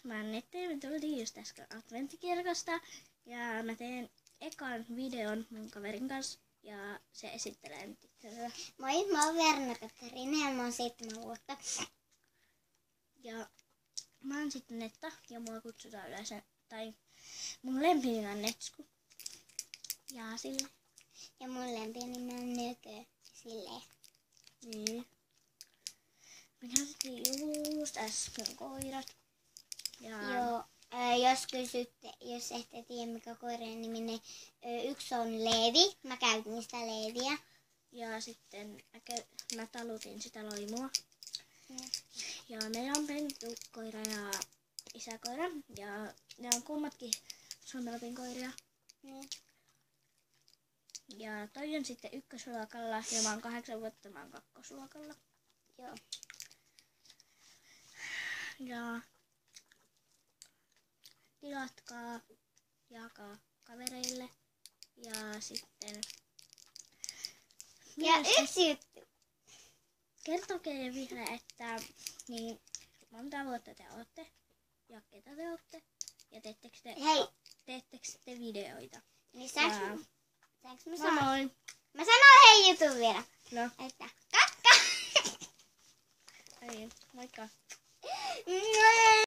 mä Annette, me tultiin just äsken adventtikirkosta ja mä teen ekan videon mun kaverin kanssa ja se esittelee nyt itsensä. Moi, mä oon Verna-Katarina ja mä oon 7 vuotta. Ja mä oon sitten Netta ja mua kutsutaan yleensä, tai mun lempinimi on Netsku. Ja sille. Ja mun lempinimi on Nökö, silleen. Niin. Me käytettiin just äsken koirat. Ja Joo, jos ette tiedä mikä koirien nimi, niin yksi on Leevi. Mä käytin sitä Leeviä. ja sitten mä talutin sitä loimua. Mm. Ja meillä on pentukoira ja isäkoira. Ja ne on kummatkin Suomelapin koiria. Mm. Ja toi on sitten ykkösluokalla ja mä oon 8 vuotta, mä oon kakkosluokalla. Joo. Ja tilatkaa, jakaa kavereille ja sitten Ja yksi juttu. kertokaa vielä, että niin monta vuotta te ootte ja ketä te ootte ja teettekö te videoita. Niin saanko mä Moi moi! Mä sanon hei jutun vielä. No, Että kakka! ei, moikka! Mua!